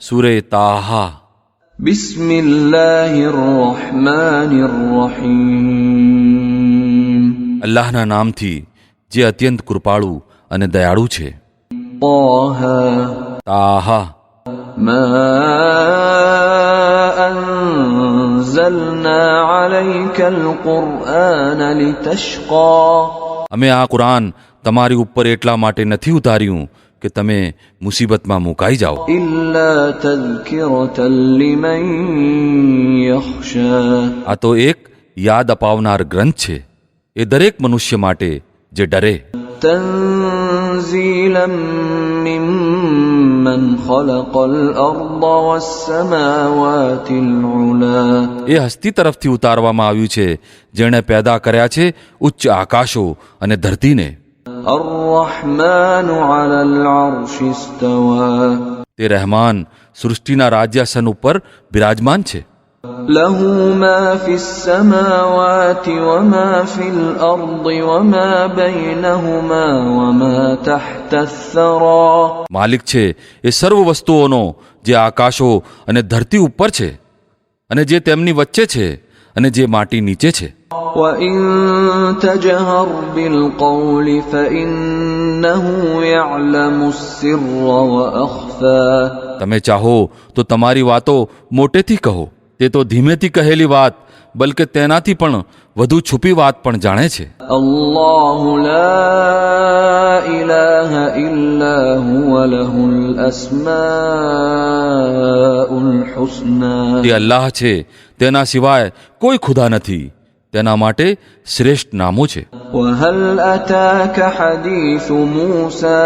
સૂરે તાહા. બિસ્મિલ્લાહિર્રહમાનિર્રહીમ. અલ્લાહના નામથી જે અત્યંત કૃપાળુ અને દયાળુ છે. તાહા. મા અંઝલના અલૈકલ કુરઆન લિતશ્કા. અમે આ કુરાન તમારી ઉપર એટલા માટે નથી ઉતાર્યું કે તમે મુસીબતમાં મુકાઈ જાઓ. ઇલ્લા તઝકિરતન લિમન યખ્શા. આ તો એક યાદ અપાવનાર ગ્રંથ છે એ દરેક મનુષ્ય માટે જે ડરે. તન્ઝીલમ મિમ્મન ખલકલ અર્દ વસ્સમાવાતિલ ઉલા. એ હસ્તી તરફથી ઉતારવામાં આવ્યું છે જેણે પેદા કર્યા છે ઉચ્ચ આકાશો અને ધરતીને. الرحمن على العرش استوى. તે રહેમાન સૃષ્ટિના રાજ્યાસન ઉપર બિરાજમાન છે. له ما في السماوات وما في الأرض وما بينهما وما تحت الثرى. માલિક છે એ સર્વ વસ્તુઓનો જે આકાશો અને ધરતી ઉપર છે અને જે તેમની વચ્ચે છે અને જે માટી નીચે છે. وإن تجهر بالقول فإنه يعلم السر وأخفى. તમે ચાહો તો તમારી વાતો મોટેથી કહો, તે તો ધીમેથી કહેલી વાત બલકે તેનાથી પણ વધુ છુપી વાત પણ જાણે છે. الله لا إله إلا هو له الأسماء الحسنى. તે અલ્લાહ છે, તેના સિવાય કોઈ ખુદા નથી, તેના માટે શ્રેષ્ઠ નામો છે. وهل أتاك حديث موسى.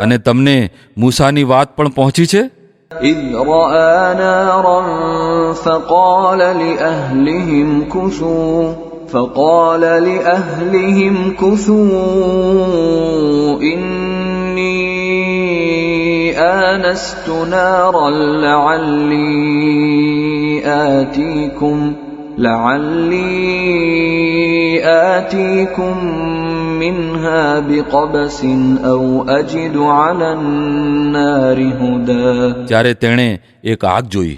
અને તમને મૂસાની વાત પણ પહોંચી છે. إذ رأى نارا فقال لأهلهم كثوا إني آنست نارا لعلي آتيكم منها بقبس أو أجد على النار هدى. ત્યારે તેણે એક આગ જોઈ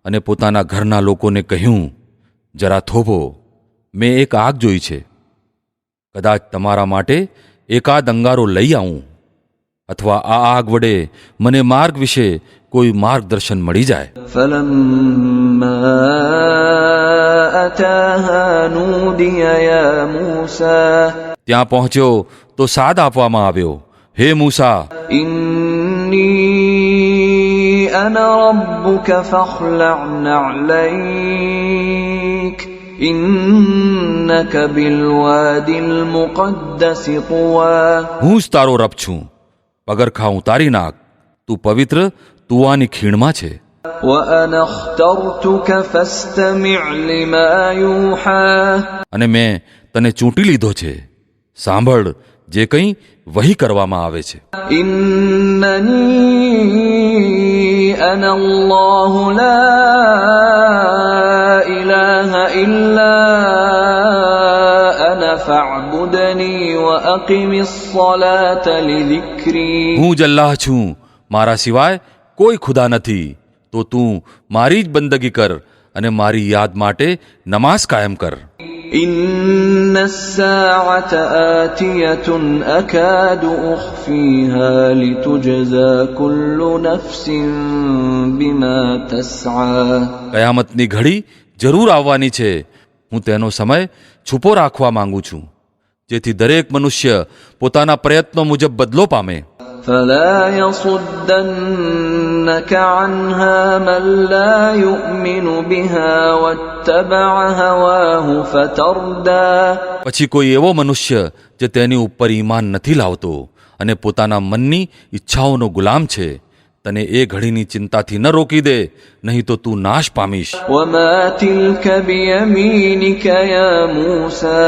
અને પોતાના ઘરના લોકોને કહ્યું, જરા થોભો, મેં એક આગ જોઈ છે, કદાચ તમારા માટે એકાદ અંગારો લઈ આવું અથવા આ આગ વડે મને માર્ગ વિશે કોઈ માર્ગદર્શન મળી જાય. فلما أتاها نودي يا موسى. ત્યાં પહોંચ્યો તો સાદ આપવામાં આવ્યો, હે મૂસા, إني أنا ربك فاخلع نعليك إنك بالوادي المقدس طوى. હું જ તારો રબ છું, પગરખાં ઉતારી નાખ, તું પવિત્ર તુવાની ખીણમાં છે. وأنا اخترتك فاستمع لما يوحى. અને મેં તને ચૂંટી લીધો છે, સાંભળ જે કંઈ વહી કરવામાં આવે છે. إنني أنا الله لا إله إلا أنا فاعبدني وأقم الصلاة لذكري. હું જ અલ્લાહ છું, મારા સિવાય કોઈ ખુદા નથી, તો તું મારી જ બંદગી કર અને મારી યાદ માટે નમાઝ કાયમ કર. إن الساعة آتية أكاد أخفيها لتجزى كل نفس بما تسعى. કયામતની ઘડી જરૂર આવવાની છે, હું તેનો સમય છુપો રાખવા માંગુ છું જેથી દરેક મનુષ્ય પોતાના પ્રયત્નો મુજબ બદલો પામે. فلا يصدنك عنها من لا يؤمن بها واتبع هواه فتردى. પછી કોઈ એવો મનુષ્ય જે તેની ઉપર ઈમાન નથી લાવતો અને પોતાના મનની ઈચ્છાઓનો ગુલામ છે, તને એ ઘડીની ચિંતાથી ન રોકી દે, નહીં તો તું નાશ પામીશ. وما تلك بيمينك يا موسى.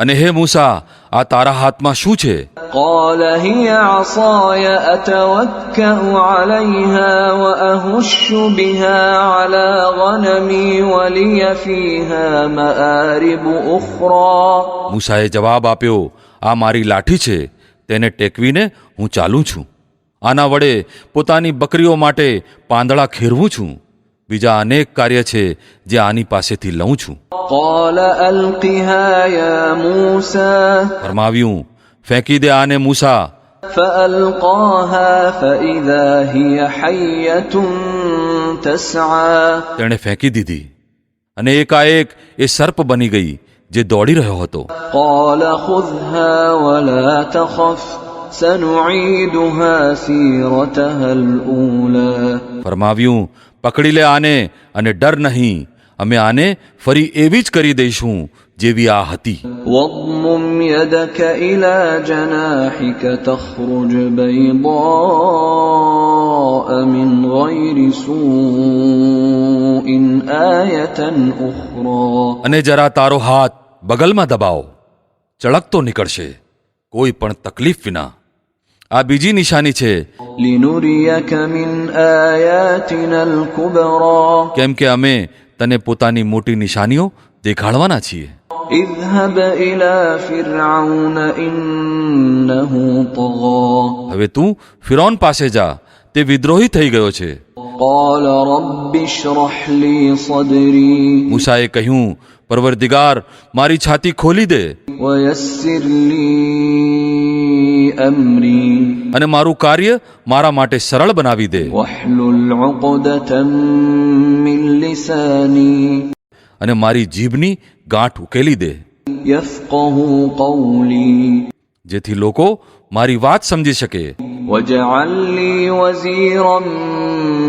અને હે મૂસા, આ તારા હાથમાં શું છે? قال هي عصاي أتوكأ عليها وأهش بها على غنمي ولي فيها مآرب أخرى. મૂસાએ જવાબ આપ્યો, આ મારી લાઠી છે, તેને ટેકવીને હું ચાલું છું આના વડે પોતાની બકરીઓ માટે પાંદડા ખેરવું છું. બીજા અનેક કાર્ય છે જે આની પાસેથી લઉં છું. قال ألقها يا موسى ફરમાવ્યું, ફેંકી દે આને મૂસા. فألقاها فإذا هي حية تسعى તેણે ફેંકી દીધી અને એકાએક એ સર્પ બની ગઈ જે દોડી રહ્યો હતો. قال خذها ولا تخف سنعيدها سيرتها الأولى ફરમાવ્યું, પકડી લે આને અને ડર નહીં, અમે આને ફરી એવી જ કરી દઈશું જેવી આ હતી. واضمم يدك إلى جناحك تخرج بيضاء من غير سوء آية أخرى અને જરા તારો હાથ બગલમાં દબાવો, ચળકતો નીકળશે કોઈ પણ તકલીફ વિના. આ બીજી નિશાની છે لنريك من آياتنا الكبرى કેમ કે અમે તને પોતાની મોટી નિશાનીઓ દેખાડવાના છીએ. اذهب إلى فرعون إنه طغى હવે તું ફિરૌન પાસે જા, તે વિદ્રોહી થઈ ગયો છે. قال رب اشرح لي صدري મૂસાએ કહ્યું, પરવરદિગાર મારી છાતી ખોલી દે ويسر لي أمري અને મારું કાર્ય મારા માટે સરળ બનાવી દે واحلل عقدة من لساني અને મારી જીભની ગાંઠ ઉકેલી દે يفقه قولي જેથી લોકો મારી વાત સમજી શકે. واجعل لي وزيرا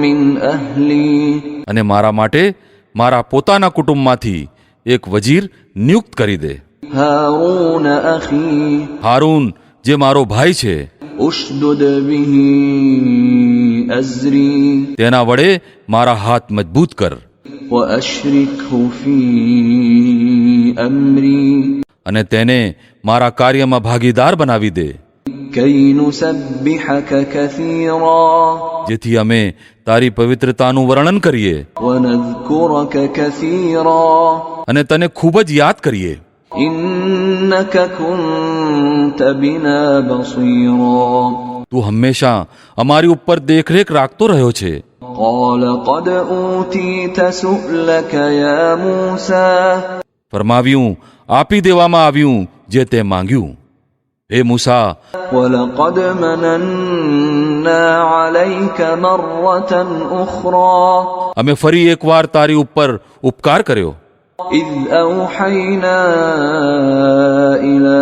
من أهلي અને મારા માટે મારા પોતાના કુટુંબમાંથી એક વજીર નિયુક્ત કરી દે. هارون أخي હારૂન જે મારો ભાઈ છે, أشدد به أزري તેના વડે મારા હાથ મજબૂત કર وأشركه في أمري અને તેને મારા કાર્યમાં ભાગીદાર બનાવી દે كي نسبحك كثيرا જેથી અમે તારી પવિત્રતાનું વર્ણન કરીએ ونذكرك كثيرا અને તને ખૂબ જ યાદ કરીએ. إنك كنت بنا بصيرا તું હંમેશા અમારી ઉપર દેખરેખ રાખતો રહ્યો છે. قال قد أوتيت سؤلك يا موسى ફરમાવ્યું, આપી દેવામાં આવ્યું જે તે માંગ્યું. હે મૂસા, ولقد مننا عليك مرة أخرى અમે ફરી એકવાર તારી ઉપર ઉપકાર કર્યો إذ أوحينا إلى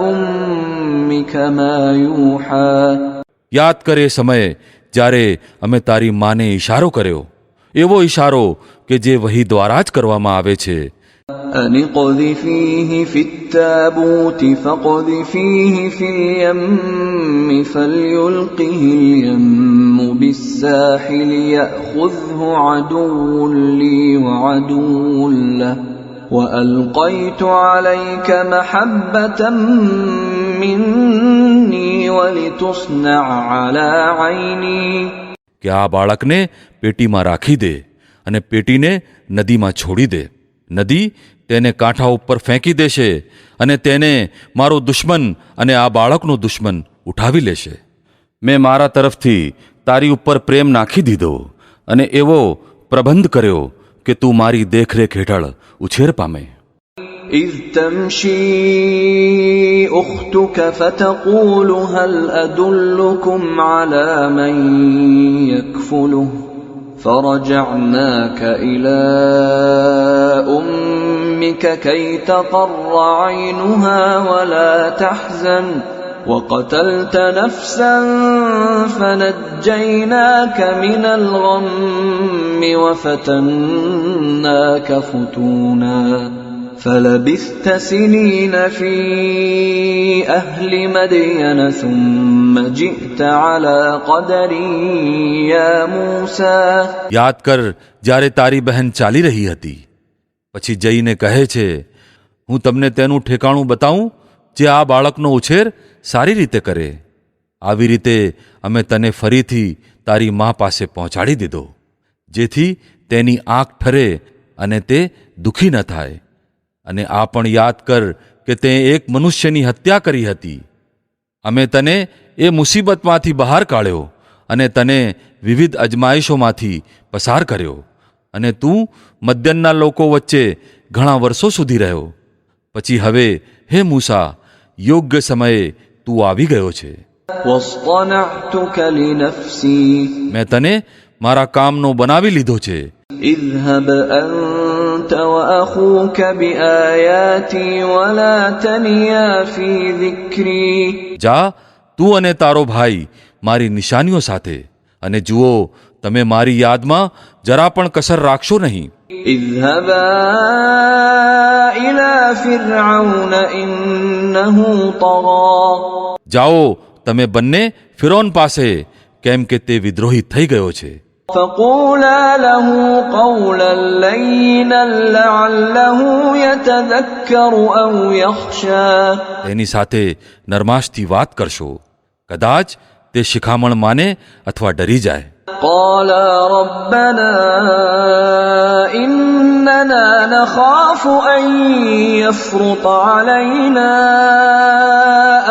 أمك ما يوحى યાદ કરે સમયે જ્યારે અમે તારી માને ઈશારો કર્યો, એવો ઈશારો કે જે વહી દ્વારા જ કરવામાં આવે છે. أن اقذفيه في التابوت فاقذفيه في اليم فليلقه اليم بالساحل يأخذه عدو لي وعدو له وألقيت عليك محبة مني ولتصنع على عيني કે આ બાળકને પેટીમાં રાખી દે અને પેટીને નદીમાં છોડી દે. નદી તેને કાંઠા ઉપર ફેંકી દેશે અને તેને મારો દુશ્મન અને આ બાળકનો દુશ્મન ઉઠાવી લેશે. મેં મારા તરફથી તારી ઉપર પ્રેમ નાખી દીધો અને એવો પ્રબંધ કર્યો કે તું મારી દેખરેખ હેઠળ ઉછેર પામે. إذ تمشي أختك فتقول هل أدلكم على من يكفله فرجعناك إلى أمك كي تقر عينها ولا تحزن وقتلت نفسا فنجيناك من الغم وفتناك فتونا فلبثت سنين في أهل مدين ثم جئت على قدر يا موسى યાદ કર જ્યારે તારી બહેન ચાલી રહી હતી, પછી જઈને કહે છે, હું તમને તેનું ઠેકાણું બતાવું જે આ બાળકનો ઉછેર સારી રીતે કરે. આવી રીતે અમે તને ફરીથી તારી મા પાસે પહોંચાડી દીધો, જેથી તેની આંખ ઠરે અને તે દુઃખી ન થાય. અને આ પણ યાદ કર કે તે એક મનુષ્યની હત્યા કરી હતી. અમે તને એ મુસીબતમાંથી બહાર કાઢ્યો અને તને વિવિધ અજમાયશોમાંથી પસાર કર્યો, અને તું મદ્યનના લોકો વચ્ચે ઘણા વર્ષો સુધી રહ્યો. પછી હવે હે મૂસા, યોગ્ય સમયે તું આવી ગયો છે. واصطنعتك لنفسي મેં તને મારા કામનો બનાવી લીધો છે. اذهب أنت وأخوك بآياتي ولا تنيا في ذكري જા, તું અને તારો ભાઈ મારી નિશાનીઓ સાથે, અને જુઓ, તમે મારી યાદમાં જરા પણ કસર રાખશો નહીં. اذهبا إلى فرعون إنه طغى જાઓ, તમે બંને ફિરૌન પાસે, કેમ કે તે વિદ્રોહી થઈ ગયો છે. فقولا له قولا لينا لعله يتذكر أو يخشى તેની સાથે નરમાશથી વાત કરશો, કદાચ તે શિખામણ માને અથવા ડરી જાય. قالا ربنا إننا نخاف أن يفرط علينا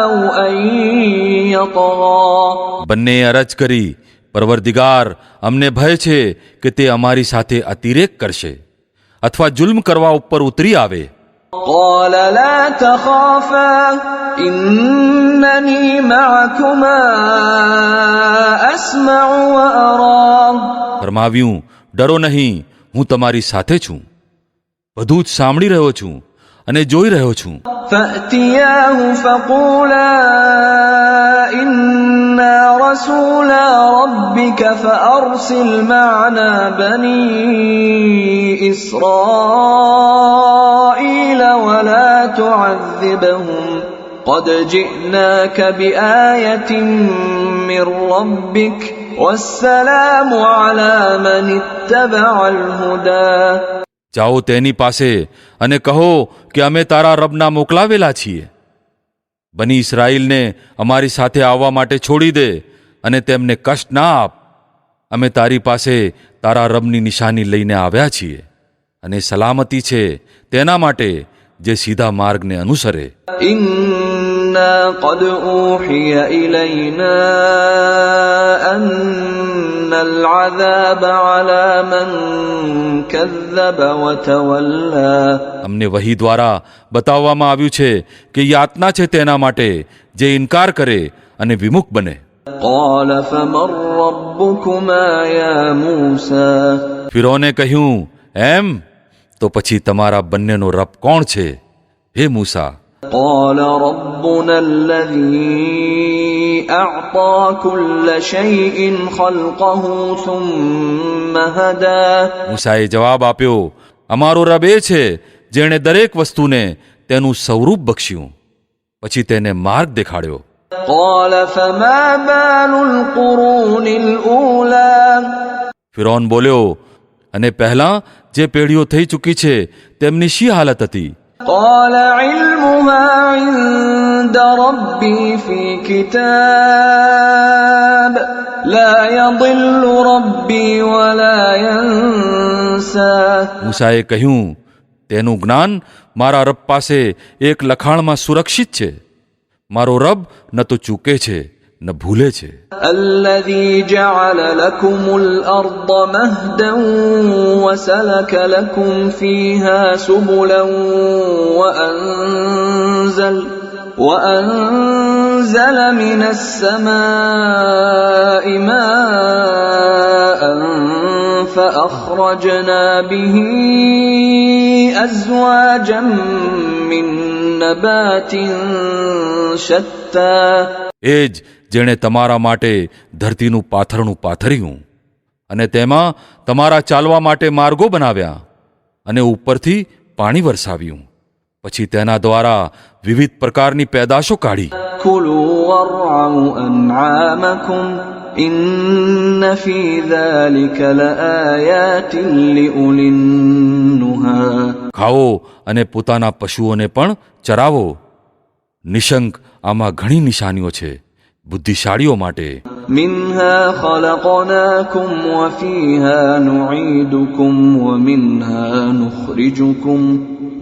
أو أن يطغى બંને અરજ કરી, પરવરદિગાર, અમને ભય છે કે તે અમારી સાથે અતિરેક કરશે અથવા જુલ્મ કરવા ઉપર ઉતરી આવે. قال لا تخافا إنني معكما أسمع وأرى ફરમાવ્યું, ડરો નહીં, હું તમારી સાથે છું, બધું જ સાંભળી રહ્યો છું અને જોઈ રહ્યો છું. فأتياه فقولا إنا رسولا ربك فأرسل معنا بني إسرائيل ولا تعذبهم قد جئناك بآية من ربك والسلام على من اتبع الهدى જાઓ તેની પાસે અને કહો કે અમે તારા રબના મોકલાવેલા છીએ. બની ઇસ્રાઈલને અમારી સાથે આવવા માટે છોડી દે અને તેમને કષ્ટ ના આપ. અમે તારી પાસે તારા રબની નિશાની લઈને આવ્યા છીએ, અને સલામતી છે તેના માટે જે સીધા માર્ગને અનુસરે. إنا قد أوحي إلينا أن العذاب على من كذب وتولى અમને વહી દ્વારા બતાવવામાં આવ્યું છે કે યાતના છે તેના માટે જે ઇનકાર કરે અને વિમુખ બને. قال فمن ربكما يا موسى ફિરૌને કહ્યું, એમ તો પછી તમારા બંનેનો રબ કોણ છે, હે મૂસા? قال ربنا الذي أعطى كل شيء خلقه ثم هدى મૂસાએ જવાબ આપ્યો, અમારો રબ એ છે જેણે દરેક વસ્તુને તેનું સ્વરૂપ બખ્શ્યું, પછી તેને માર્ગ દેખાડ્યો. قال فما بال القرون الأولى ફિરૌન બોલ્યો, અને પહેલાં જે પેઢીઓ થઈ ચૂકી છે તેમની શી હાલત હતી? قال علمها عند ربي في كتاب لا يضل ربي ولا ينسى મૂસાએ કહ્યું, તેનું જ્ઞાન મારા રબ પાસે એક લખાણમાં સુરક્ષિત છે. મારો રબ ન તો ચૂકે છે ન ભૂલે છે. الذي جعل لكم الأرض مهدا وسلك لكم فيها سبلا وأنزل من السماء ماء فأخرجنا به أزواجا من نبات شتى એ જ જેણે તમારા માટે ધરતીનું પાથરણું પાથર્યું અને તેમાં તમારા ચાલવા માટે માર્ગો બનાવ્યા અને ઉપરથી પાણી વરસાવ્યું, પછી તેના દ્વારા વિવિધ પ્રકારની પેદાશો કાઢી. كلوا وارعوا أنعامكم إن في ذلك لآيات لأولي النهى ખાઓ અને પોતાના પશુઓને પણ ચરાવો. નિશંક આમાં ઘણી નિશાનીઓ છે બુદ્ધિશાળીઓ માટે. منها خلقناكم وفيها نعيدكم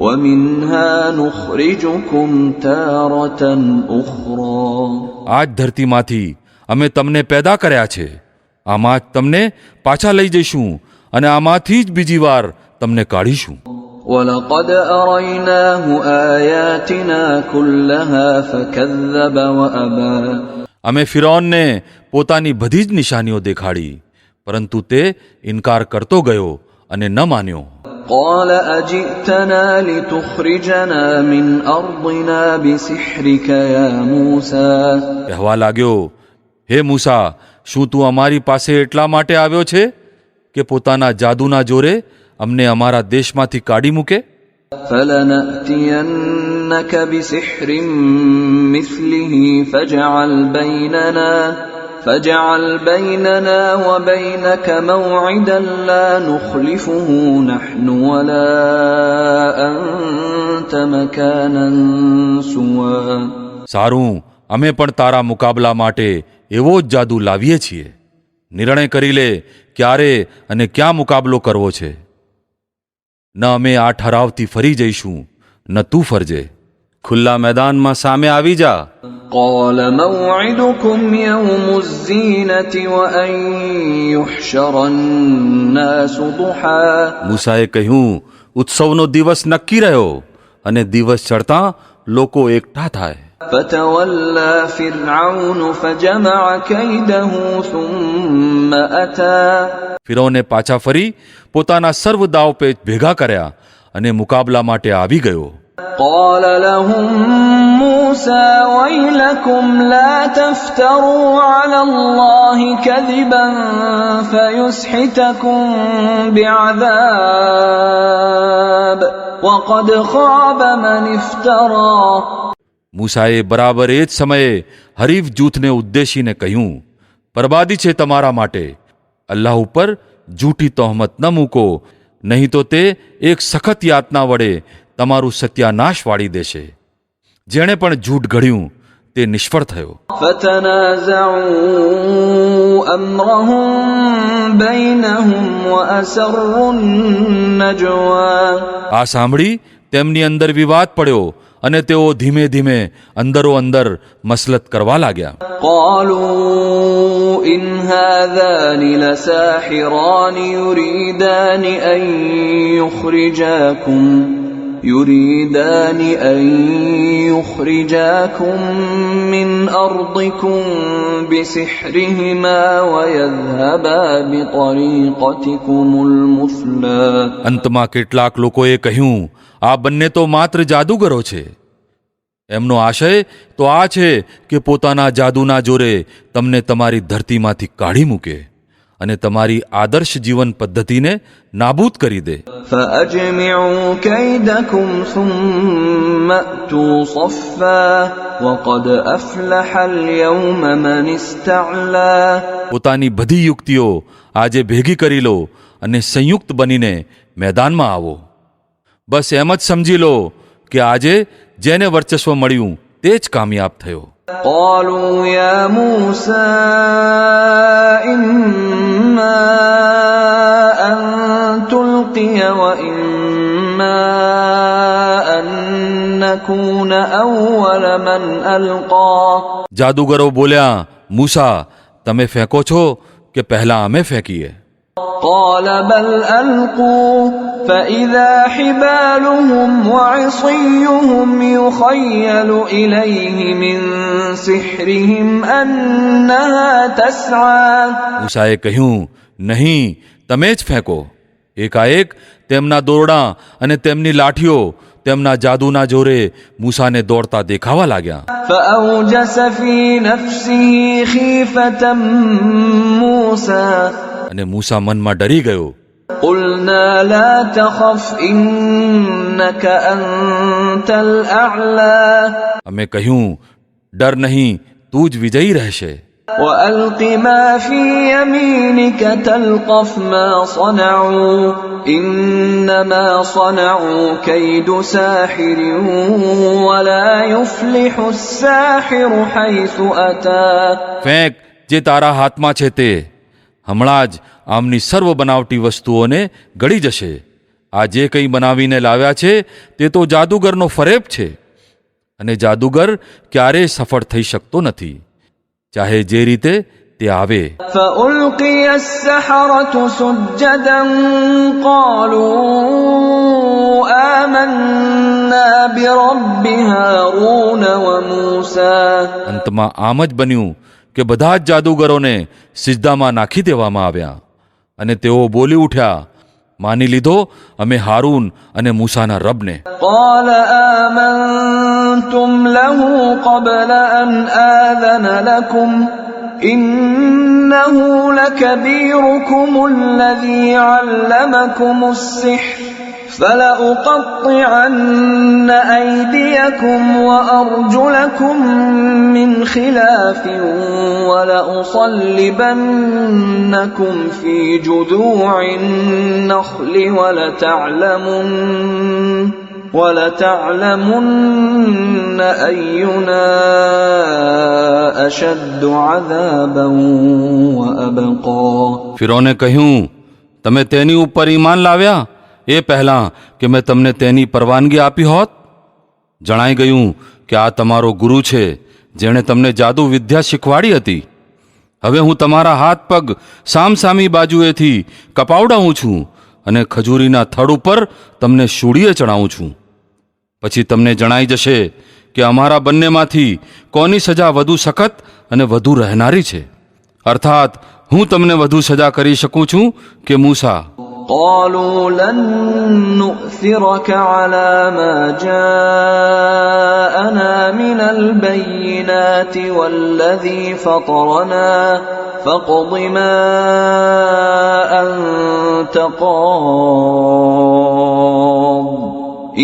ومنها نخرجكم تارة أخرى આ જ ધરતીમાંથી અમે તમને પેદા કર્યા છે, આમાં જ તમને પાછા લઈ જઈશું અને આમાંથી જ બીજી વાર તમને કાઢીશું. ولقد أريناه آياتنا كلها فكذب وأبى અમે ફિરૌનને પોતાની બધી જ નિશાનીઓ દેખાડી, પરંતુ તે ઇનકાર કરતો ગયો અને ન માન્યો. قال أجئتنا لتخرجنا من أرضنا بسحرك يا موسى કહેવા લાગ્યો, હે મૂસા, શું તું અમારી પાસે એટલા માટે આવ્યો છે કે પોતાના જાદુના જોરે અમને અમારા દેશમાંથી કાઢી મૂકે? فلنأتينك بسحر مثله فاجعل بيننا وبينك موعدا لا نخلفه نحن ولا أنت مكانا سوى સારું, અમે પણ તારા મુકાબલા માટે એવો જ જાદુ લાવીએ છીએ. નિર્ણય કરી લે ક્યારે અને ક્યાં મુકાબલો કરવો છે. ન અમે આ ઠરાવથી ફરી જઈશું, ન તું ફરજે. ખુલ્લા મેદાનમાં સામે આવી જા. قال موعدكم يوم الزينة وأن يحشر الناس ضحى મૂસાએ કહ્યું, ઉત્સવનો દિવસ નક્કી રહ્યો અને દિવસ ચડતા લોકો એકઠા થાય. فتولى فرعون فجمع كيده ثم أتى ફિરૌને પાછા ફરી પોતાના સર્વ દાવપેચ ભેગા કર્યા અને મુકાબલા માટે આવી ગયો. قال لهم موسى ويلكم لا تفتروا على الله كذبا فيسحتكم بعذاب وقد خاب من افترى મૂસાએ બરાબર એ જ સમયે હરીફ જૂથને ઉદ્દેશીને કહ્યું, બરબાદી છે તમારા માટે. અલ્લાહ ઉપર જૂઠી તહોમત ન મૂકો, નહીં તો તે એક સખત યાતના વડે તમારું સત્યાનાશ વાળી દેશે. જેણે પણ જૂઠ ઘડ્યું તે નિષ્ફળ થયો. فتنازعوا أمرهم بينهم وأسروا النجوى આ સાંભળી તેમની અંદર વિવાદ પડ્યો અને તેઓ ધીમે ધીમે અંદરો અંદર મસલત કરવા લાગ્યા. قالوا إن هذان لساحران يريدان أن يخرجاكم من أرضكم بسحرهما ويذهبا بطريقتكم المثلى અંતમાં કેટલાક લોકોએ કહ્યું, આ બંને તો માત્ર જાદુગરો છે. એમનો આશય તો આ છે કે પોતાના જાદુના જોરે તમને તમારી ધરતીમાંથી કાઢી મૂકે અને તમારી આદર્શ જીવન પદ્ધતિને નાબૂદ કરી દે. فأجمعوا كيدكم ثم أتوا صفا وقد أفلح اليوم من استعلى પોતાની બધી યુક્તિઓ આજે ભેગી કરી લો અને સંયુક્ત બનીને મેદાનમાં આવો. બસ એમ જ સમજી લો કે આજે જેને વર્ચસ્વ મળ્યું તે જ કામયાબ થયો. قالوا يا موسى إما أن تلقي وإما أن نكون أول من ألقى જાદુગરો બોલ્યા, મૂસા, તમે ફેંકો છો કે પહેલા અમે ફેંકીએ? قال بل ألقوا فإذا حبالهم وعصيهم يخيل إليه من سحرهم أنها تسعى મૂસાએ કહ્યું, નહીં, તમે જ ફેંકો. એકાએક તેમના દોરડા અને તેમની લાઠીઓ તેમના જાદુના જોરે મૂસાને દોડતા દેખાવા લાગ્યા. فأوجس في نفسه خيفة موسى અને મૂસા મનમાં ડરી ગયો. قلنا لا تخف إنك أنت الأعلى અમે કહ્યું, ડર નહીં, તું જ વિજયી રહેશે. وألق ما في يمينك تلقف ما صنعوا إنما صنعوا كيد ساحر ولا يفلح الساحر حيث أتى ફેંક જે તારા હાથમાં છે તે. હમણાં જ આમની સર્વ બનાવટી વસ્તુઓને ગળી જશે. આ જે કંઈ બનાવીને લાવ્યા છે તે તો જાદુગરનો ફરેબ છે અને જાદુગર ક્યારેય સફળ થઈ શકતો નથી. ચાહે જે રીતે તે આવે. فألقي السحرة سجدا قالوا آمنا برب هارون وموسى. અંતમાં આમ જ બન્યું કે બધા જ જાદુગરોને સિજદામાં નાખી દેવામાં આવ્યા અને તેઓ બોલી ઉઠ્યા, માની લીધો અમે હારૂન અને મૂસાના રબને. قال آمنتم له قبل أن آذن لكم إنه لكبيركم الذي علمكم السحر فلأقطعن أيديكم وأرجلكم من خلاف ولأصلبنكم في جذوع النخل ولتعلمن أينا أشد عذابا وأبقى. ફિરૌને કહ્યું, તમે તેની ઉપર ઈમાન લાવ્યા એ પહેલાં કે મેં તમને તેની પરવાનગી આપી હોત? જણાઈ ગયું કે આ તમારો ગુરુ છે જેણે તમને જાદુ વિદ્યા શીખવાડી હતી. હવે હું તમારા હાથ પગ સામસામી બાજુએથી કપાવડાવું છું અને ખજૂરીના થડ ઉપર તમને શૂળીએ ચડાવું છું. પછી તમને જણાઈ જશે કે અમારા બંનેમાંથી કોની સજા વધુ સખત અને વધુ રહેનારી છે. અર્થાત હું તમને વધુ સજા કરી શકું છું કે મૂસા? قالوا لن نؤثرك على ما جاءنا من البينات والذي فطرنا فاقض ما أنت قاض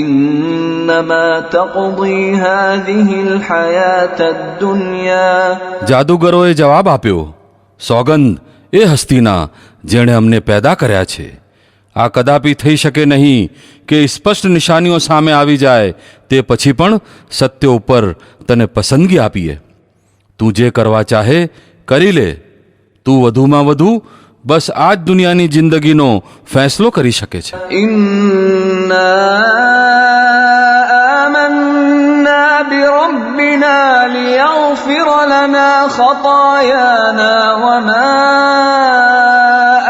إنما تقضي هذه الحياة الدنيا. જાદુગરોએ જવાબ આપ્યો, સોગંદ એ હસ્તીના જેણે અમને પેદા કર્યા છે, આ કદાપી થઈ શકે નહીં કે સ્પષ્ટ નિશાનીઓ સામે આવી જાય તે પછી પણ સત્ય ઉપર તને પસંદગી આપીએ. તું જે કરવા ચાહે કરી લે. તું વધુમાં વધુ બસ આ જ દુનિયાની જિંદગીનો ફેંસલો કરી શકે છે. إنا آمنا بربنا ليغفر لنا خطايانا وما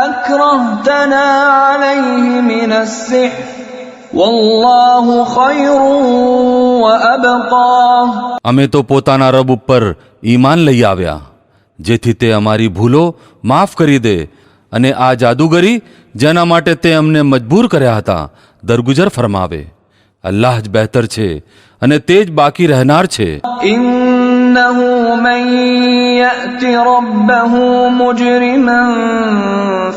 أكرهتنا عليه من السحر والله خير وأبقى. અમે તો પોતાના રબ ઉપર ઈમાન લઈ આવ્યા જેથી તે અમારી ભૂલો માફ કરી દે અને આ જાદુગરી જેના માટે તે અમને મજબૂર કર્યા હતા દરગુજર ફરમાવે. અલ્લાહ જ બહેતર છે અને તે જ બાકી રહેનાર છે. إنه من يأت ربه مجرما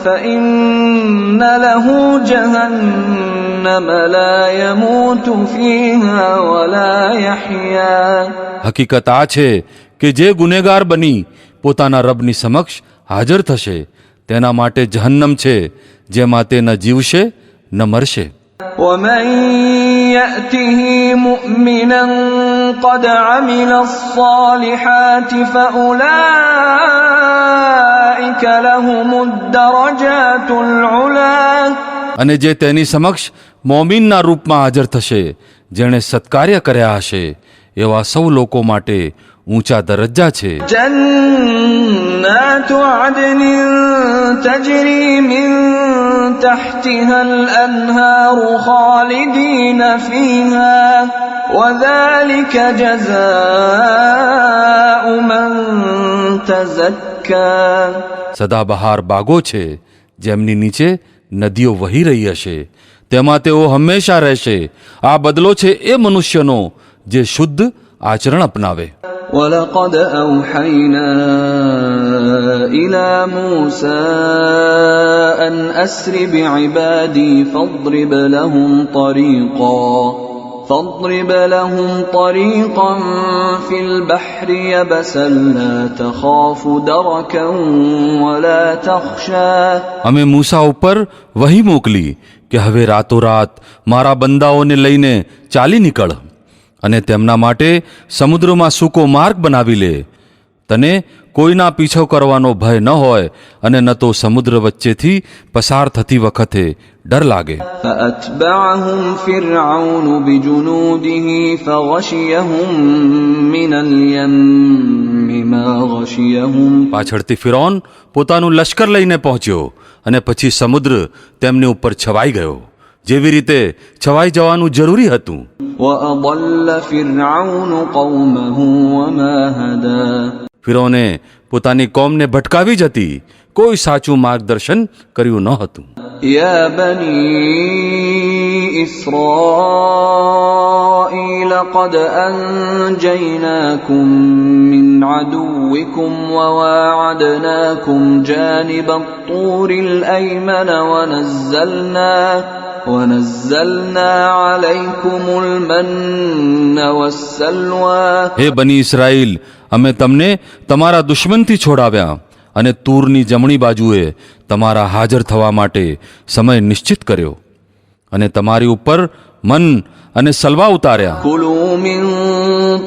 فإن له جهنم لا يموت فيها ولا يحيا. હકીકત આ છે કે જે ગુનેગાર બની પોતાના રબની સમક્ષ હાજર થશે તેના માટે જહન્નમ છે જેમાં તે ન જીવશે ન મરશે. ومن يأته مؤمنا قد عمل الصالحات فأولئك لهم الدرجات العلا. અને જે તેની સમક્ષ મોમીનના રૂપમાં હાજર થશે જેણે સત્કાર્ય કર્યા હશે એવા સૌ લોકો માટે ઊંચા દરજ્જા છે. جنات عدن تجري من تحتها الأنهار خالدين فيها وذلك جزاء من تزكى. સદાબહાર બાગો છે જેમની નીચે નદીઓ વહી રહી હશે, તેમાં તેઓ હંમેશા રહેશે. આ બદલો છે એ મનુષ્યનો જે શુદ્ધ આચરણ અપનાવે. ولقد أوحينا إلى موسى أن أسر بعبادي فاضرب لهم طريقا في البحر يبسا لا تخاف دركا ولا تخشى. અમે મૂસા ઉપર વહી મોકલી કે હવે રાતોરાત મારા બંદાઓને લઈને ચાલી નીકળ અને તેમના માટે સમુદ્રમાં સૂકો માર્ગ બનાવી લે. તને કોઈના પીછો કરવાનો ભય ન હોય અને ન તો સમુદ્ર વચ્ચેથી પસાર થતી વખતે ડર લાગે. فأتبعهم فرعون بجنوده فغشيهم من اليم ما غشيهم. પાછળથી ફિરૌન પોતાનું લશ્કર લઈને પહોંચ્યો અને પછી સમુદ્ર તેમની ઉપર છવાઈ ગયો, જેવી રીતે છવાઈ જવાનું જરૂરી હતું. وأضل فرعون قومه وما هدى. ફિરૌને પોતાની કોમને ભટકાવી જ હતી, કોઈ સાચું માર્ગદર્શન કર્યું ન હતું. يا بني إسرائيل قد أنجيناكم من عدوكم وواعدناكم جانب الطور الأيمن ونزلنا عليكم المن والسلوى. હે બની ઇસ્રાઈલ, અમે તમને તમારા દુશ્મનથી છોડાવ્યા અને તૂરની જમણી બાજુએ તમારા હાજર થવા માટે સમય નિશ્ચિત કર્યો અને તમારી ઉપર મન અને સલવા ઉતાર્યા. كلوا من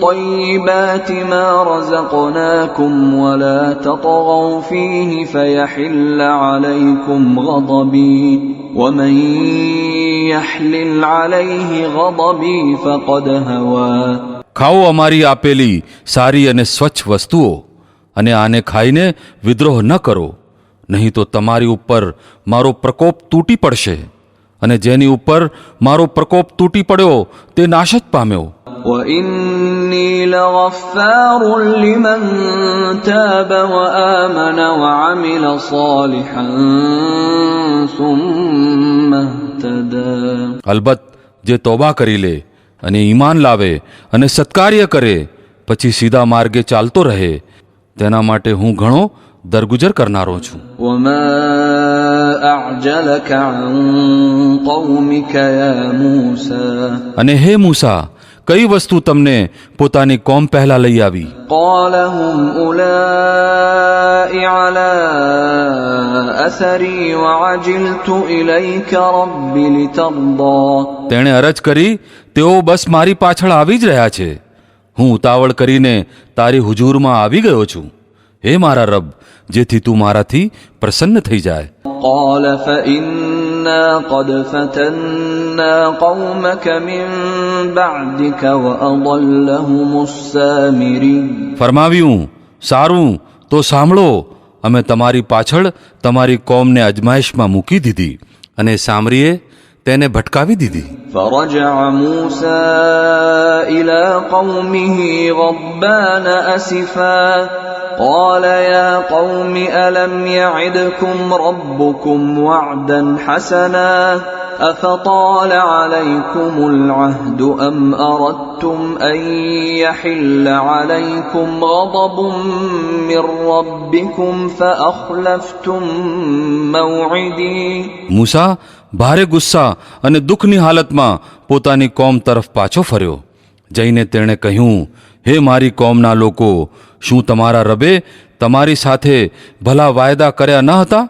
طيبات ما رزقناكم ولا تطغوا فيه فيحل عليكم غضبي ومن يحلل عليه غضبي فقد هوى. ખાઓ અમારી આપેલી સારી અને સ્વચ્છ વસ્તુઓ અને આને ખાઈને વિદ્રોહ ન કરો, નહીં તો તમારી ઉપર મારો પ્રકોપ તૂટી પડશે અને જેની ઉપર મારો પ્રકોપ તૂટી પડ્યો તે નાશ જ પામ્યો. وإني لغفار لمن تاب وآمن وعمل صالحا ثم اهتدى. અલબત્ત જે તોબા કરી લે અને ઈમાન લાવે અને સત્કાર્ય કરે પછી સીધા માર્ગે ચાલતો રહે, તેના માટે હું ઘણો દરગુજર કરનારો છું. وما أعجلك عن قومك يا موسى. અને હે મૂસા, કઈ વસ્તુ તમને પોતાની કોમ પહેલા લઈ આવી? قال هم أولئك على أثري وعجلت إليك رب لترضى. તેણે અરજ કરી, તેઓ બસ મારી પાછળ આવી જ રહ્યા છે, હું ઉતાવળ કરીને તારી હુજૂરમાં આવી ગયો છું, હે મારા રબ, જેથી તું મારાથી પ્રસન્ન થઈ જાય. قال فإنا قد فتنا قومك من بعدك وأضلهم السامري. ફરમાવ્યું, સારું તો સાંભળો, અમે તમારી પાછળ તમારી કોમને અજમાયશમાં મૂકી દીધી અને સામરીએ તેને ભટકાવી દીધી. فرجع موسى إلى قومه غضبان أسفا قال يا قوم ألم يعدكم ربكم وعدا حسنا أفطال عليكم العهد أم أردتم أن يحل عليكم غضب من ربكم فأخلفتم موعدي. મૂસા ભારે ગુસ્સા અને દુઃખની હાલતમાં પોતાની કોમ તરફ પાછો ફર્યો. જઈને તેણે કહ્યું, હે મારી કોમના લોકો, શું તમારા રબે તમારી સાથે ભલા વાયદા કર્યા ન હતા?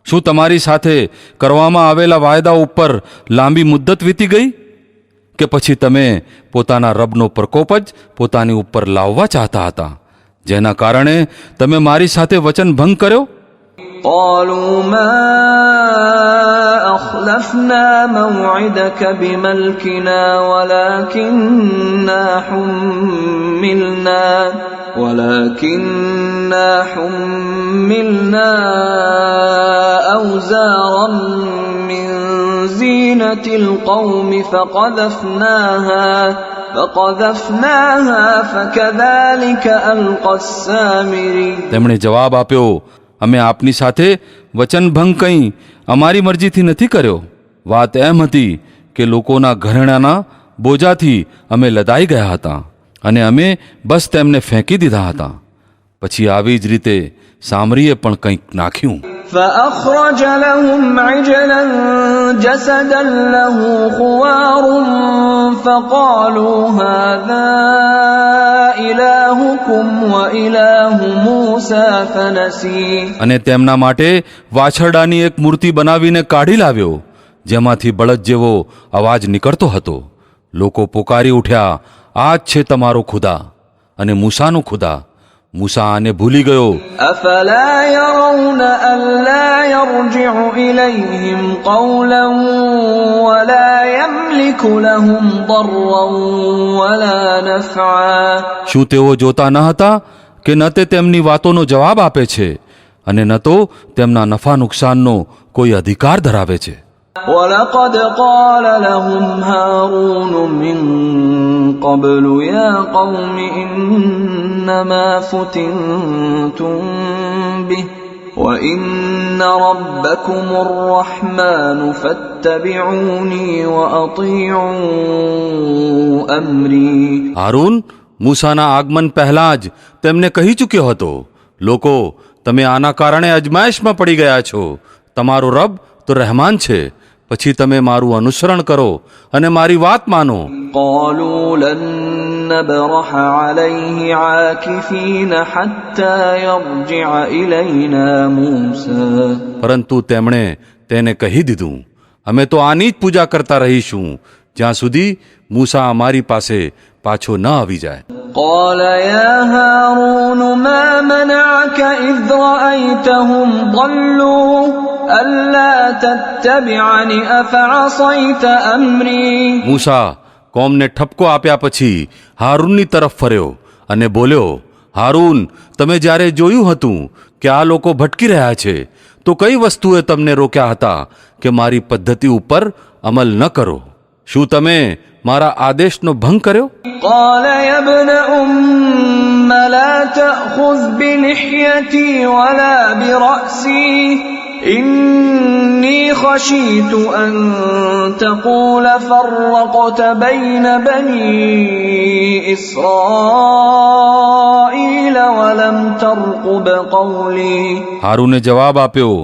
શું તમારી સાથે કરવામાં આવેલા વાયદા ઉપર લાંબી મુદ્દત વીતી ગઈ કે પછી તમે પોતાના રબનો પ્રકોપ જ પોતાની ઉપર લાવવા ચાહતા હતા, જેના કારણે તમે મારી સાથે વચન ભંગ કર્યો? قالوا ما أخلفنا موعدك بملكنا ولكننا حملنا أوزارا من زينة القوم فقذفناها فكذلك ألقى السامري. તેમણે જવાબ આપ્યો, અમે આપની સાથે વચનભંગ કંઈ અમારી મરજીથી નથી કર્યો. વાત એમ હતી કે લોકોના ઘરેણાના બોજાથી અમે લદાઈ ગયા હતા અને અમે બસ તેમને ફેંકી દીધા હતા. પછી આવી જ રીતે સામરીએ પણ કંઈક નાખ્યું. فأخرج لهم عجلا جسدا له خوار فقالوا هذا إلهكم وإله موسى فنسي. અને તેમના માટે વાછરડાની એક મૂર્તિ બનાવીને કાઢી લાવ્યો, જેમાંથી બળદ જેવો અવાજ નીકળતો હતો. લોકો પોકારી ઉઠ્યા, આ જ છે તમારો ખુદા અને મૂસાનું ખુદા, મૂસા આને ભૂલી ગયો. أفلا يرون ألا يرجع إليهم قولا ولا يملك لهم ضرا ولا نفعا શું તેઓ જોતા ન હતા કે ન તે તેમની વાતોનો જવાબ આપે છે અને ન તો તેમના નફા નુકસાનનો કોઈ અધિકાર ધરાવે છે. ولقد قال لهم هارون من قبل يا قوم إنما فتنتم به وإن ربكم الرحمن فاتبعوني وأطيعوا أمري. હારૂન મૂસાના આગમન પહેલા જ તેમને કહી ચૂક્યો હતો, લોકો તમે આના કારણે અજમાયશમાં પડી ગયા છો. તમારો રબ તો રહેમાન છે, પછી તમે મારું અનુસરણ કરો અને મારી વાત માનો. قالوا لن نبرح عليه عاكفين حتى يرجع إلينا موسى. પરંતુ તેમણે તેને કહી દીધું, અમે તો આની જ પૂજા કરતા રહીશું જ્યાં સુધી મૂસા અમારી પાસે પાછો ન આવી જાય. قال يا هارون ما منعك إذ رأيتهم ضلوا ألا تتبعني أفعصيت أمري. મૂસા કોમને ઠપકો આપ્યા પછી હારૂનની તરફ ફર્યો અને બોલ્યો, હારૂન, તમે જ્યારે જોયું હતું કે આ લોકો ભટકી રહ્યા છે તો કઈ વસ્તુએ તમને રોક્યા હતા કે મારી પદ્ધતિ ઉપર અમલ ન કરો? શું તમે મારા આદેશનો ભંગ કર્યો? قال يا ابن أم لا تأخذ بلحيتي ولا برأسي إني خشيت أن تقول فرقت بين بني إسرائيل ولم ترقب قولي. હારૂને જવાબ આપ્યો,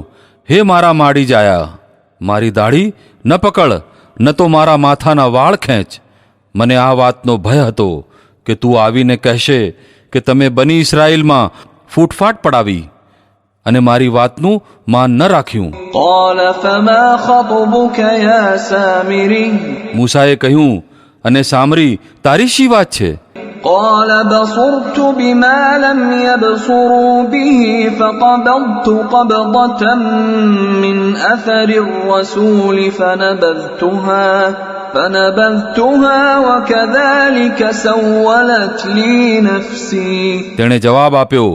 હે મારા માડી જાયા, મારી દાઢી ન પકડ, ન તો મારા માથાના વાળ ખેંચ. મને આ વાતનો ભય હતો કે તું આવીને કહેશે કે તમે બની ઇસ્રાયેલમાં ફૂટફાટ પડાવી અને મારી વાતનું માન ન રાખ્યું. قال فما خطبك يا سامري. મૂસાએ કહ્યું, અને સામરી, તારી શી વાત છે? قال بصرت بما لم يبصروا به فقبضت قبضة من أثر الرسول فنبذتها وكذلك سولت لي نفسي. તેણે જવાબ આપ્યો,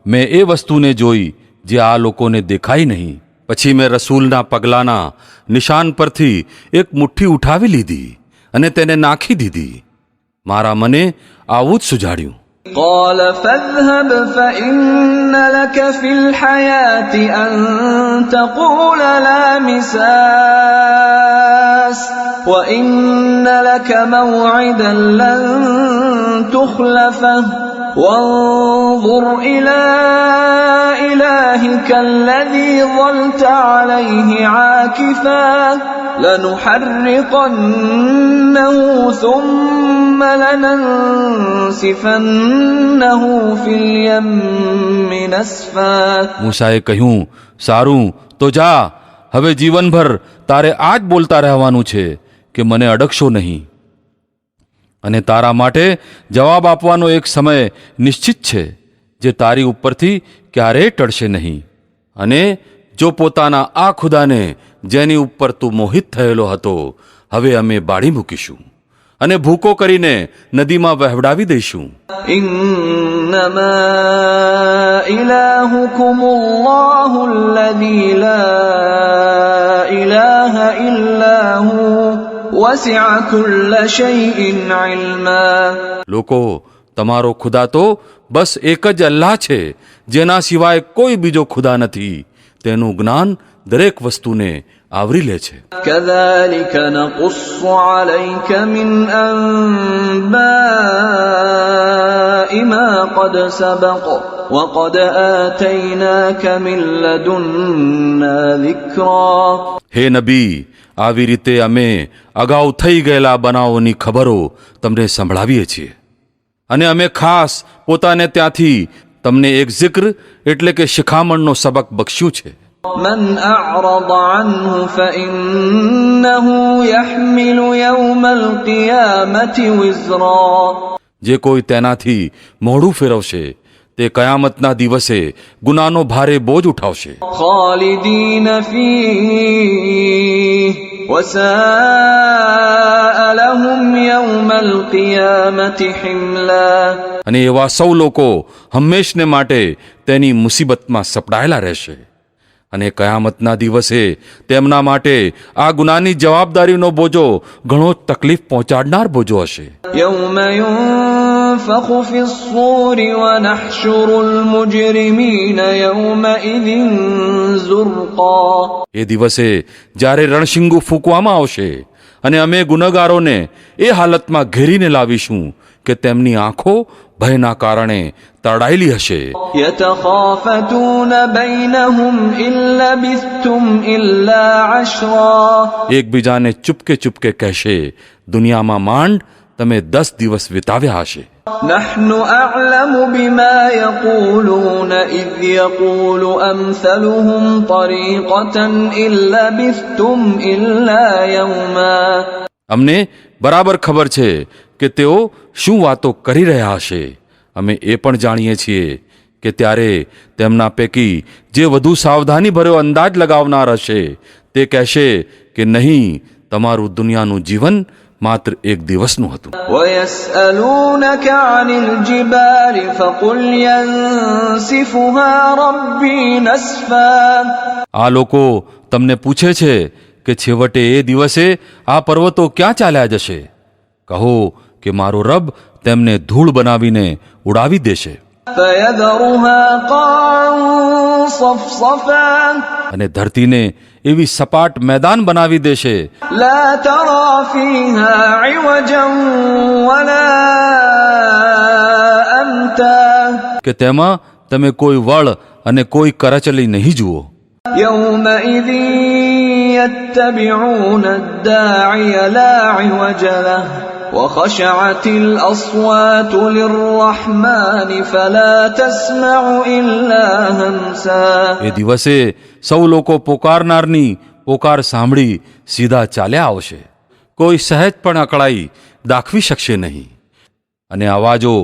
મેં એ વસ્તુને જોઈ જે આ લોકોને દેખાઈ નહીં. પછી મેં રસૂલના પગલાના નિશાન પરથી એક મુઠ્ઠી ઉઠાવી લીધી અને તેને નાખી દીધી. મારા મને આવું જ સુજાડ્યું. قال فاذهب فإن لك في الحياة أن تقول لا مساس وإن لك موعدا لن تخلفه وانظر إلى إلهك الذي ظلت عليه عاكفا لنحرقنه ثم لننسفنه في اليم نسفا. મૂસાએ કહ્યું, સારું, તો જા, હવે જીવનભર તારે આ જ બોલતા રહેવાનું છે કે મને અડકશો નહીં. અને તારા માટે જવાબ આપવાનો એક સમય નિશ્ચિત છે જે તારી ઉપરથી ક્યારેય ટળશે નહીં. અને જો પોતાના આ ખુદાને જેની ઉપર તું મોહિત થયેલો હતો હવે અમે બાળી મૂકીશું અને ભૂકો કરીને નદીમાં વહેવડાવી દઈશું. إنما إلهكم الله الذي لا إله إلا هو وسع كل شيء علما. લોકો, તમારો ખુદા તો બસ એક જ અલ્લાહ છે જેના સિવાય કોઈ બીજો ખુદા નથી. તેનું જ્ઞાન દરેક વસ્તુને આવરી લે છે. كذلك نقص عليك من أنباء ما قد سبق وقد آتيناك من لدنا ذكرا. હે નબી, આવી રીતે અમે અગાઉ થઈ ગયેલા બનાવોની ખબરો તમને સંભળાવીએ છીએ અને અમે ખાસ પોતાને ત્યાંથી તમને એક zikr એટલે કે શિખામણનો સબક બખ્શ્યું છે. من أعرض عنه فإنه يحمل يوم القيامة وزرا. જે કોઈ તેનાથી મોઢું ફેરવશે તે તે કયામતના દિવસે ગુનાનો ભારે બોજ ઉઠાવશે. خالدين فيه وساء لهم يوم القيامة حملا. અને એવા સૌ લોકો હંમેશને માટે તેની મુસીબતમાં સપડાયેલા રહેશે. અને કયામતના દિવસે તેમના માટે આ ગુનાની જવાબદારીનો બોજો ઘણો તકલીફ પહોંચાડનાર બોજો હશે. يوم ينفخ في الصور ونحشر المجرمين يومئذ زرقا. એ દિવસે જ્યારે રણશીંગું ફૂંકવામાં આવશે અને અમે ગુનેગારોને એ હાલતમાં ઘેરીને લાવીશું કે તેમની આંખો ભયના કારણે તરડાયેલી હશે. يتخافتون بينهم إن لبثتم إلا عشرا. એકબીજાને ચૂપકે ચૂપકે કહેશે, દુનિયામાં માંડ તમે 10 દિવસ વિતાવ્યા હશે. نحن أعلم بما يقولون إذ يقول أمثلهم طريقة إن لبثتم إلا يوما. અમને બરાબર ખબર છે કે તેઓ શું વાતો કરી રહ્યા હશે. અમે એ પણ જાણીએ છીએ કે ત્યારે તેમના પૈકી જે વધુ સાવધાની ભર્યો અંદાજ લગાવનાર હશે તે કહેશે કે નહીં, તમારું દુનિયાનું જીવન માત્ર એક દિવસનું હતું. ويسألونك عن الجبال فقل ينسفها ربي نسفا. આ લોકો તમને પૂછે છે કે છેવટે એ દિવસે આ પર્વતો ક્યાં ચાલ્યા જશે. કહો કે મારો રબ તેમને ધૂળ બનાવીને ઉડાવી દેશે فيذرها قاعا صفصفا. અને ધરતીને એવી સપાટ મેદાન બનાવી દેશે لا ترى فيها عوجا ولا أمتا. કે તેમાં તમે કોઈ વળ અને કોઈ કરચલી નહીં જુઓ. يومئذ يتبعون الداعي لا عوج له وخشعت الأصوات للرحمن فلا تسمع إلا همسا. એ દિવસે સૌ લોકો પોકારનારની પોકાર સાંભળી સીધા ચાલ્યા આવશે. કોઈ સહેજ પણ અકળાઈ દાખવી શકશે નહીં અને અવાજો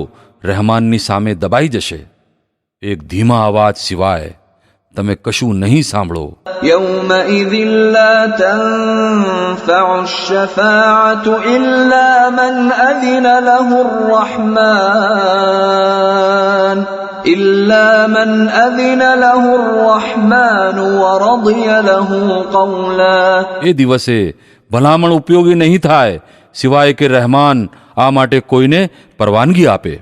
રહેમાનની સામે દબાઈ જશે. એક ધીમા અવાજ સિવાય તમે કશું નહીં સાંભળો. يومئذ لا تنفع الشفاعة إلا من أذن له الرحمن ورضي له قولا. એ દિવસે ભલામણ ઉપયોગી નહીં થાય સિવાય કે રહેમાન આ માટે કોઈને પરવાનગી આપે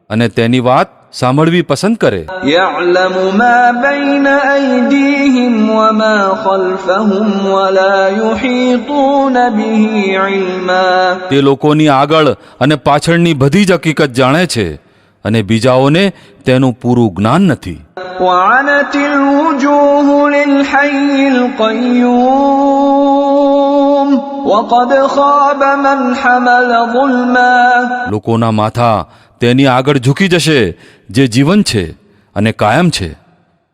અને તેની વાત સાંભળવી પસંદ કરે. يعلم ما بين أيديهم وما خلفهم ولا يحيطون به علما. તે લોકોની આગળ અને પાછળની બધી જ હકીકત જાણે છે અને બીજાઓને તેનું પૂરું જ્ઞાન નથી. وعنت الوجوه للحي القيوم وقد خاب من حمل ظلما. લોકોના માથા તેની આગળ ઝૂકી જશે જે જીવન છે અને કાયમ છે.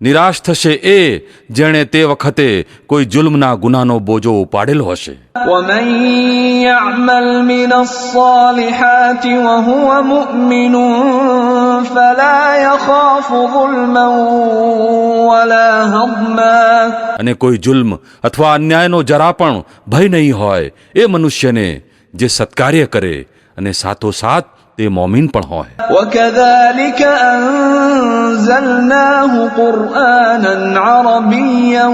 નિરાશ થશે એ જેણે તે વખતે કોઈ જુલ્મના ગુનાનો બોજો ઉપાડેલો હશે. ومن يعمل من الصالحات وهو مؤمن فلا يخاف ظلما ولا هضما. અને કોઈ જુલ્મ અથવા અન્યાયનો જરા પણ ભય નહીં હોય એ મનુષ્યને જે સત્કાર્ય કરે અને સાથોસાથ તે મોમીન પણ હોય. وكذلك أنزلناه قرآنا عربيا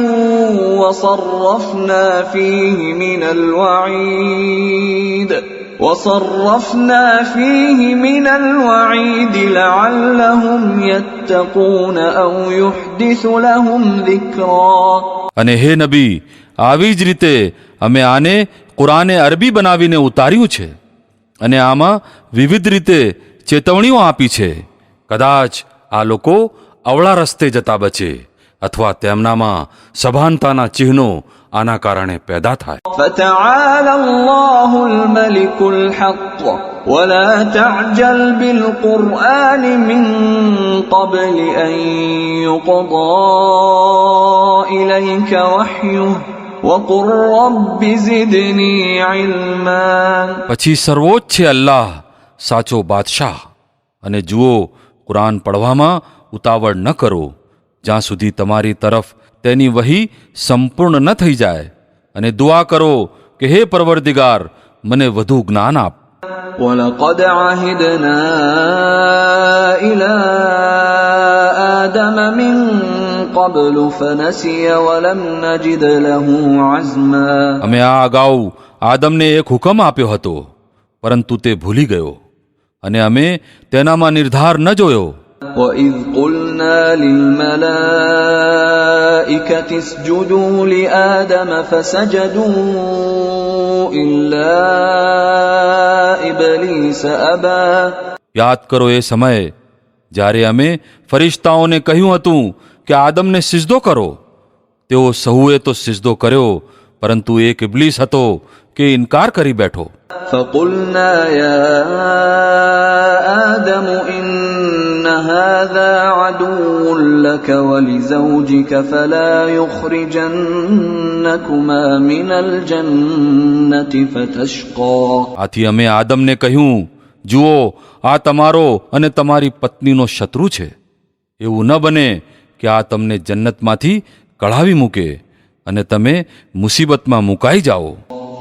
وصرفنا فيه من الوعيد لعلهم يتقون أو يحدث لهم ذكرا. અને હે નબી, આવી જ રીતે અમે આને કુરાને અરબી બનાવીને ઉતાર્યું છે અને આમાં વિવિધ રીતે ચેતવણીઓ આપી છે. કદાચ આ લોકો અવળા રસ્તે જતા બચે અથવા તેમનામાં સભાનતાના ચિહ્નો આના કારણે પેદા થાય. فتعالى الله الملك الحق ولا تعجل بالقرآن من قبل أن يقضى إليك وحيه وقل رب زدني علما. પછી સર્વોચ્ચ છે અલ્લાહ, સાચો બાદશાહ, અને જુઓ કુરાન પઢવામાં ઉતાવળ ન કરો જ્યાં સુધી તમારી તરફ તેની વહી સંપૂર્ણ ન થઈ જાય, અને દુઆ કરો કે હે પરવરદિગાર, મને વધુ જ્ઞાન આપ. ولقد عهدنا إلى آدم من قبل فنسي ولم نجد له عزما. અમે આ અગાઉ આદમને એક હુકમ આપ્યો હતો, પરંતુ તે ભૂલી ગયો, અને અમે તેનામાં નિર્ધાર ન જોયો. وإذ قلنا للملائكة اسجدوا لآدم فسجدوا إلا إبليس أبى. યાદ કરો એ સમયે જ્યારે અમે ફરિશ્તાઓને કહ્યું હતું કે આદમને સિજદો કરો. તેઓ સહુએ તો સિજદો કર્યો, પરંતુ એક ઇબ્લીસ હતો કે ઇનકાર કરી બેઠો. فقلنا يا آدم إن هذا عدو لك ولزوجك فلا يخرجنكما من الجنة فتشقى. આથી અમે આદમને કહ્યું, જુઓ, આ તમારો અને તમારી પત્નીનો શત્રુ છે. એવું ન બને કે આ તમને જન્નતમાંથી કઢાવી મૂકે અને તમે મુસીબતમાં મુકાઈ જાઓ.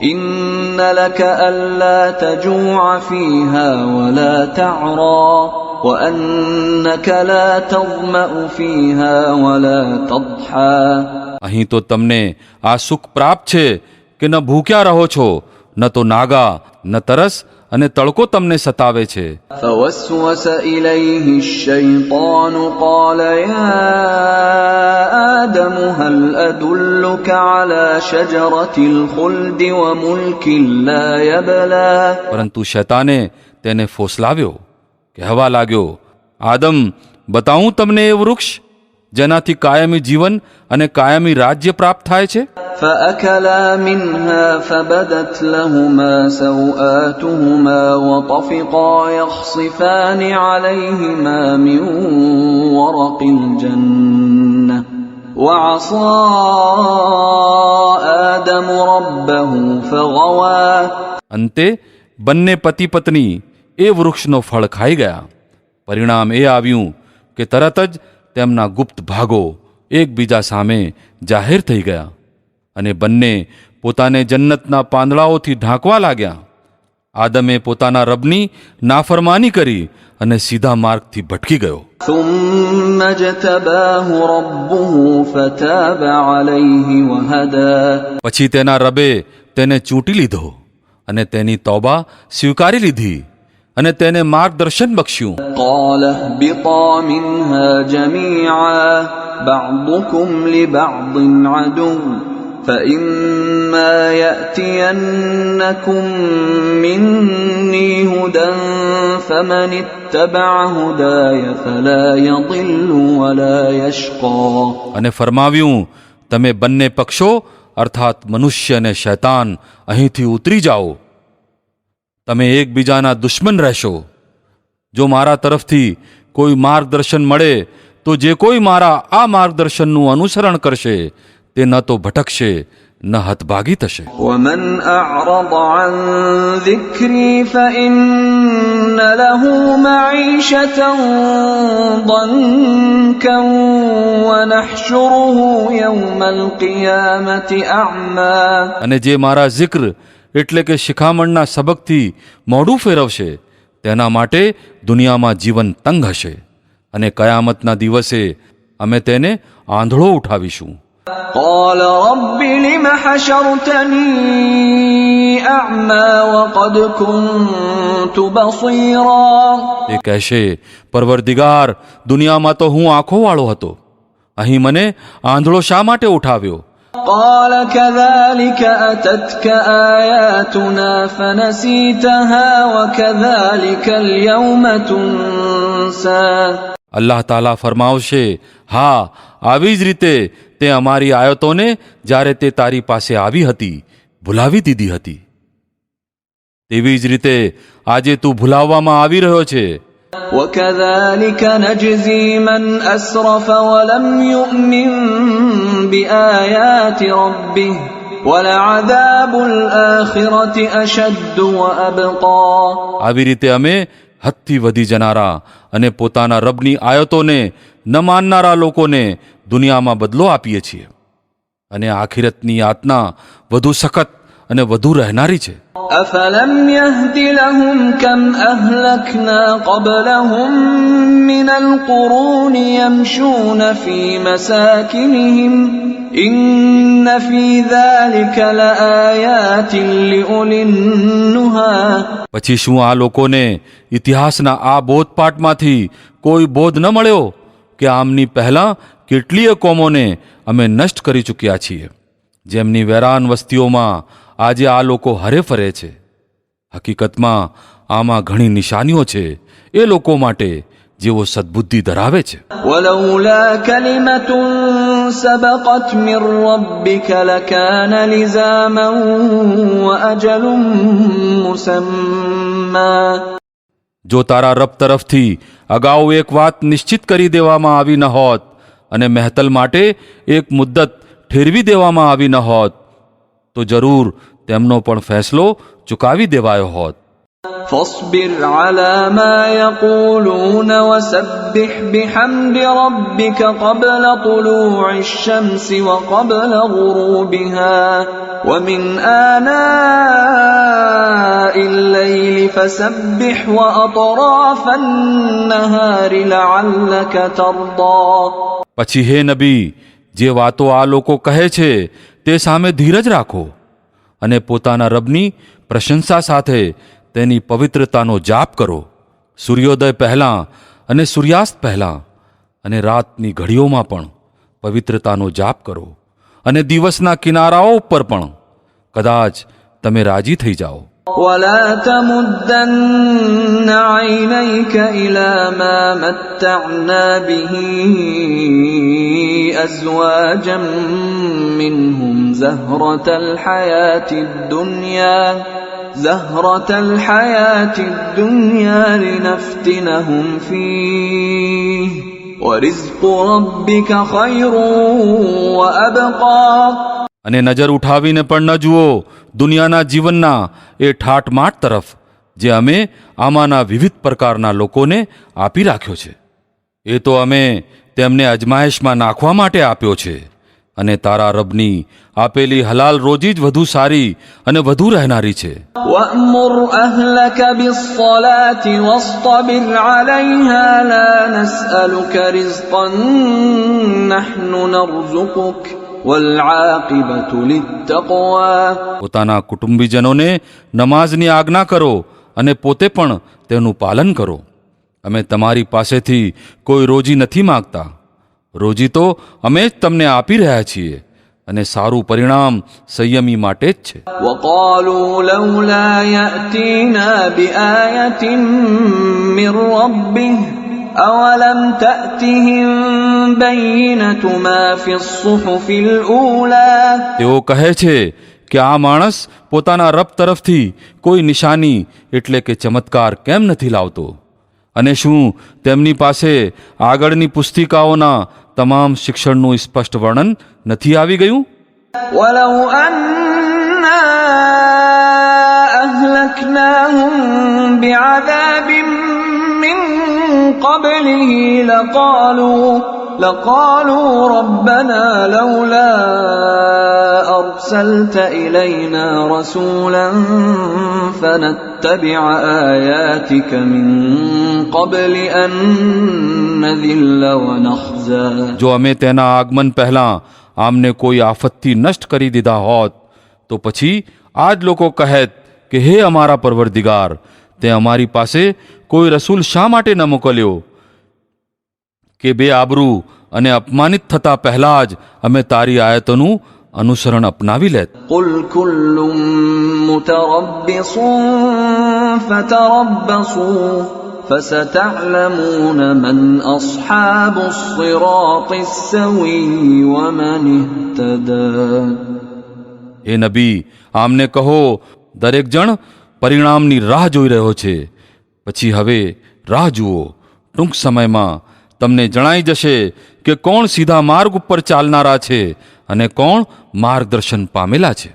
إن لك ألا تجوع فيها ولا تعرى وأنك لا تظمأ فيها ولا تضحى. અહીં તો તમને આ સુખ પ્રાપ્ત છે કે ન ભૂખ્યા રહો છો, ન તો નાગા, ન તરસ, અને તડકો તમને સતાવે છે. فوسوس إليه الشيطان قال يا آدم هل أدلك على شجرة الخلد وملك لا يبلى. પરંતુ શૈતાને તેને ફોસલાવ્યો, કહેવા લાગ્યો, આદમ, બતાવું તમને એ વૃક્ષ જેનાથી કાયમી જીવન અને કાયમી રાજ્ય પ્રાપ્ત થાય છે. فأكلا منها فبدت لهما سوآتهما وطفقا يخصفان عليهما من ورق الجنة وعصى آدم ربه فغوى. અંતે બંને પતિ પત્ની એ વૃક્ષનો ફળ ખાઈ ગયા. પરિણામ એ આવ્યું કે તરત જ તેમના ગુપ્ત ભાગો એકબીજા સામે જાહેર થઈ ગયા, અને બંને પોતાને જન્નતના પાંદડાઓથી ઢાંકવા લાગ્યા. આદમે પોતાના રબની નાફરમાની કરી અને સીધા માર્ગથી ભટકી ગયો. ثم اجتباه ربه فتاب عليه وهدى. પછી તેના રબે તેને ચૂંટી લીધો અને તેની તૌબા સ્વીકારી લીધી અને તેને માર્ગદર્શન બક્ષ્યું. قال اهبطا منها جميعا بعضكم لبعض عدو فإما يأتينكم مني هدى فمن اتبع هداي فلا يضل ولا يشقى. અને ફરમાવ્યું, તમે બંને પક્ષો અર્થાત મનુષ્ય અને શૈતાન અહીંથી ઉતરી જાઓ. તમે એકબીજાના દુશ્મન રહેશો. જો મારા તરફથી કોઈ માર્ગદર્શન મળે તો જે કોઈ મારા આ માર્ગદર્શનનું અનુસરણ કરશે તે ન તો ભટકશે ન હતભાગી થશે. ومن أعرض عن ذكري فإن له معيشة ضنكا ونحشره يوم القيامة أعمى. અને જે મારા zikr એટલે કે શિખામણના સબકથી મોઢું ફેરવશે તેના માટે દુનિયામાં જીવન તંગ હશે, અને કયામતના દિવસે અમે તેને આંધળો ઉઠાવીશું. قال رب لم حشرتني أعمى وقد كنت بصيرا. તે કહેશે, પરવરદિગાર, દુનિયામાં તો હું આંખોવાળો હતો, અહીં મને આંધળો શા માટે ઉઠાવ્યો? قال كذلك أتتك آياتنا فنسيتها وكذلك اليوم تنسى. અલ્લાહ તાલા ફરમાવશે, હા, આવી જ રીતે તે અમારી આયતોને જ્યારે તે તારી પાસે આવી હતી ભૂલાવી દીધી હતી, તેવી જ રીતે આજે તું ભૂલાવવામાં આવી રહ્યો છે. وكذلك نجزي من أسرف ولم يؤمن بآيات ربه ولعذاب الآخرة أشد وأبقى. આવી રીતે અમે હદથી વધી જનારા અને પોતાના રબની આયતોને ન માનનારા લોકોને દુનિયામાં બદલો આપીએ છીએ, અને આખિરતની યાતના વધુ સખત અને વધુ રહેનારી છે. أفلم يهد لهم كم أهلكنا قبلهم من القرون يمشون في مساكنهم إن في ذلك لآيات لأولي النهى. પછી શું આ લોકોને ઇતિહાસના આ બોધપાઠમાંથી કોઈ બોધ ન મળ્યો કે આમની પહેલાં કેટલીય કોમોને અમે નષ્ટ કરી ચૂક્યા છીએ, જેમની વેરાન વસ્તીઓમાં આજે આ લોકો હરે ફરે છે. હકીકતમાં આમાં ઘણી નિશાનીઓ છે એ લોકો માટે જેઓ સદ્બુદ્ધિ ધરાવે છે. ولولا كلمة سبقت من ربك لكان لزاما وأجل مسمى. જો તારા રબ તરફથી અગાઉ એક વાત નિશ્ચિત કરી દેવામાં આવી ન હોત અને મહેતલ માટે એક મુદ્દત ઠેરવી દેવામાં આવી ન હોત તો જરૂર તેમનો પણ ફેસલો ચૂકાવી દેવાયો હોત. فاصبر على ما يقولون وسبح بحمد ربك قبل طلوع الشمس وقبل غروبها ومن آناء الليل فسبح وأطراف النهار لعلك ترضى. પછી હે નબી, જે વાતો આ લોકો કહે છે તે સામે ધીરજ રાખો અને પોતાના રબની પ્રશંસા સાથે તેની પવિત્રતાનો જાપ કરો, સૂર્યોદય પહેલાં અને સૂર્યાસ્ત પહેલાં, અને રાતની ઘડીઓમાં પણ પવિત્રતાનો જાપ કરો, અને દિવસના કિનારાઓ ઉપર પણ. કદાચ તમે રાજી થઈ જાઓ. ولا تمدن عينيك إلى ما متعنا به أزواجا منهم زهرة الحياة الدنيا لنفتنهم فيه ورزق ربك خير وأبقى. અને નજર ઉઠાવીને પણ ન જુઓ દુનિયાના જીવનના એ ઠાટમાટ તરફ જે અમે આમાંના વિવિધ પ્રકારના લોકોને આપી રાખ્યો છે. એ તો અમે તેમને અજમાયશમાં નાખવા માટે આપ્યો છે, અને તારા રબની આપેલી હલાલ રોજી જ વધુ સારી અને વધુ રહેનારી છે. وأمر أهلك بالصلاة واصطبر عليها لا نسألك رزقا نحن نرزقك والعاقبة للتقوى. પોતાના કુટુંબીજનોને નમાઝની આજ્ઞા કરો અને પોતે પણ તેનું પાલન કરો. અમે તમારી પાસેથી કોઈ રોજી નથી માંગતા, રોજી તો અમે જ તમને આપી રહ્યા છીએ, અને સારું પરિણામ સંયમી માટે જ છે. وقالوا لولا يأتينا بآية من ربه أولم تأتهم بينة ما في الصحف الأولى. તેઓ કહે છે કે આ માણસ પોતાના રબ તરફથી કોઈ નિશાની એટલે કે ચમત્કાર કેમ નથી લાવતો, અને શું તેમની પાસે આગળની પુસ્તિકાઓના તમામ શિક્ષણનું સ્પષ્ટ વર્ણન નથી આવી ગયું? ولو أنا أهلكناهم بعذاب من قبله لقالوا ربنا لولا أرسلت إلينا رسولا فنتبع آياتك من قبل أن نذل ونخزى. જો અમે તેના આગમન પહેલાં આમને કોઈ આફતથી નષ્ટ કરી દીધા હોત તો પછી આ જ લોકો કહેત કે હે અમારા પરવરદિગાર, તે અમારી પાસે કોઈ રસૂલ શા માટે ન મોકલ્યો કે બે આબરૂ અને અપમાનિત થતા પહેલા જ અમે તારી આયતોનું અનુસરણ અપનાવી લેત. قل كل متربص فتربصوا فستعلمون من أصحاب الصراط السوي ومن اهتدى. એ નબી, આમને કહો દરેક જણ પરિણામની રાહ જોઈ રહ્યો છે, પછી હવે રાહ જુઓ, ટૂંક સમયમાં તમને જણાઈ જશે કે કોણ સીધા માર્ગ ઉપર ચાલનારા છે અને કોણ માર્ગદર્શન પામેલા છે.